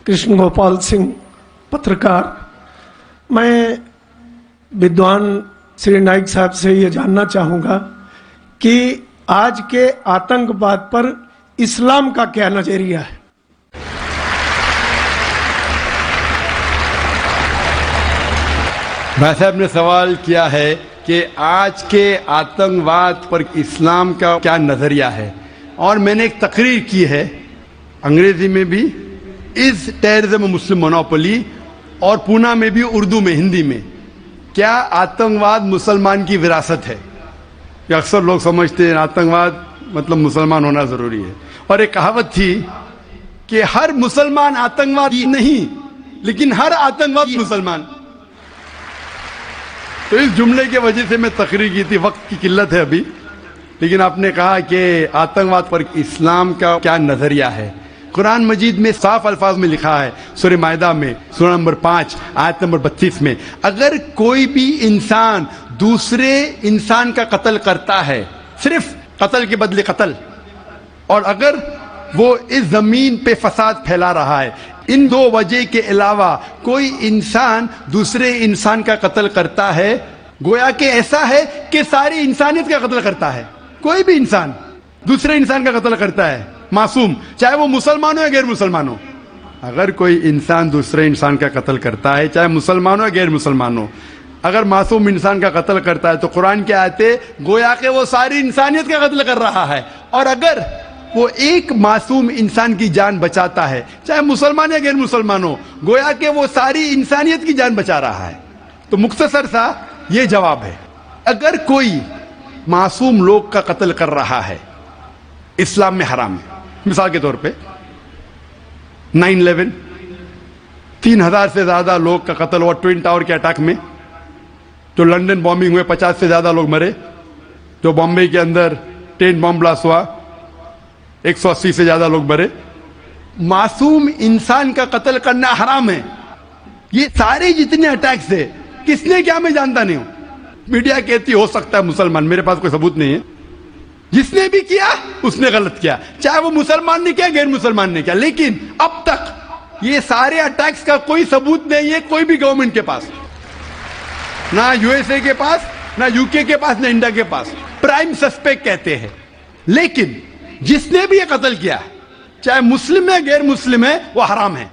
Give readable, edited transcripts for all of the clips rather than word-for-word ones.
कृष्ण गोपाल सिंह पत्रकार। मैं विद्वान श्री नाइक साहब से ये जानना चाहूँगा कि आज के आतंकवाद पर इस्लाम का क्या नजरिया है। भाई साहब ने सवाल किया है कि आज के आतंकवाद पर इस्लाम का क्या नजरिया है, और मैंने एक तकरीर की है अंग्रेजी में भी, इज टेररिज्म मुस्लिम मोनोपोली, और पूना में भी उर्दू में, हिंदी में। क्या आतंकवाद मुसलमान की विरासत है? कि अक्सर लोग समझते हैं आतंकवाद मतलब मुसलमान होना जरूरी है, और एक कहावत थी कि हर मुसलमान आतंकवादी नहीं, लेकिन हर आतंकवाद मुसलमान। तो इस जुमले के वजह से मैं तकरीर की थी, वक्त की किल्लत है अभी, लेकिन आपने कहा कि आतंकवाद पर इस्लाम का क्या नजरिया है। कुरान मजीद में साफ अल्फाज में लिखा है, सूरह मायदा में सूरह नंबर 5 आयत नंबर 32 में, अगर कोई भी इंसान दूसरे इंसान का कत्ल करता है, सिर्फ कत्ल के बदले कत्ल, और अगर वो इस जमीन पे फसाद फैला रहा है, इन दो वजह के अलावा कोई इंसान दूसरे इंसान का कत्ल करता है, गोया कि ऐसा है कि सारी इंसानियत का कत्ल करता है। कोई भी इंसान दूसरे इंसान का कत्ल करता है, मासूम, चाहे वो मुसलमान हो या गैर मुसलमान हो। अगर कोई इंसान दूसरे इंसान का कत्ल करता है, चाहे मुसलमान हो या गैर मुसलमान हो, अगर मासूम इंसान का कत्ल करता है, तो कुरान की आयतें गोया कि वो सारी इंसानियत का कत्ल कर रहा है। और अगर वो एक मासूम इंसान की जान बचाता है, चाहे मुसलमान या गैर मुसलमान हो, गोया कि वो सारी इंसानियत की जान बचा रहा है। तो मुख्तसर सा ये जवाब है, अगर कोई मासूम लोग का कत्ल कर रहा है, इस्लाम में हराम है। मिसाल के तौर पे 9/11 3,000 से ज्यादा लोग का कत्ल हुआ ट्विन टावर के अटैक में। जो लंदन बॉम्बिंग हुए 50 से ज्यादा लोग मरे। जो बॉम्बे के अंदर ट्रेन बॉम्ब ब्लास्ट हुआ 180 से ज्यादा लोग मरे। मासूम इंसान का कत्ल करना हराम है। ये सारे जितने अटैक्स है, किसने क्या मैं जानता नहीं हूं। मीडिया कहती हो सकता है मुसलमान, मेरे पास कोई सबूत नहीं है। जिसने भी किया उसने गलत किया, चाहे वो मुसलमान ने किया गैर मुसलमान ने किया, लेकिन अब तक ये सारे अटैक्स का कोई सबूत नहीं है कोई भी गवर्नमेंट के पास, ना यूएसए के पास, ना यूके के पास, ना इंडिया के पास। प्राइम सस्पेक्ट कहते हैं। लेकिन जिसने भी ये कत्ल किया, चाहे मुस्लिम है गैर मुस्लिम है, वो हराम है।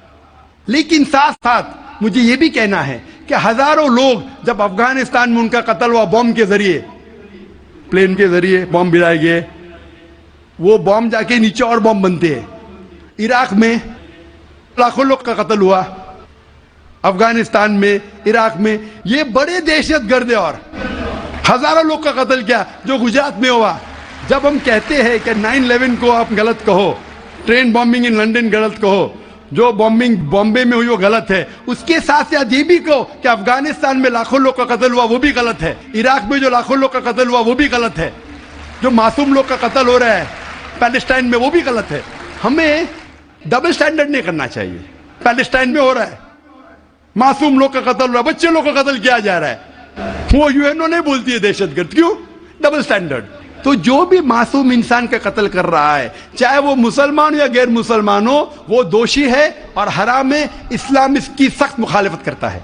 लेकिन साथ साथ मुझे ये भी कहना है कि हजारों लोग जब अफगानिस्तान में उनका कत्ल हुआ बॉम्ब के जरिए, प्लेन के जरिए बॉम्ब गिराए गए, वो बॉम्ब जाके नीचे और बॉम्ब बनते हैं। इराक में लाखों लोग का कत्ल हुआ, अफगानिस्तान में, इराक में, ये बड़े दहशतगर्द है, और हजारों लोग का कत्ल किया जो गुजरात में हुआ। जब हम कहते हैं कि 9/11 को आप गलत कहो, ट्रेन बॉम्बिंग इन लंदन गलत कहो, जो बॉम्बिंग बॉम्बे में हुई वो गलत है, उसके साथ साथ ये भी कहो कि अफगानिस्तान में लाखों लोग का कत्ल हुआ वो भी गलत है, इराक में जो लाखों लोग का कत्ल हुआ वो भी गलत है, जो मासूम लोग का कत्ल हो रहा है पैलेस्टाइन में वो भी गलत है। हमें डबल स्टैंडर्ड नहीं करना चाहिए। पैलेस्टाइन में हो रहा है, मासूम लोग का कत्ल हो रहा है, बच्चे लोग का कत्ल किया जा रहा है, वो यूएनओ नहीं बोलती है दहशतगर्द। क्यों? Double standard. तो जो भी मासूम इंसान का कत्ल कर रहा है, चाहे वो मुसलमान या गैर मुसलमान हो, वो दोषी है और हराम है। इस्लाम इसकी सख्त मुखालिफत करता है।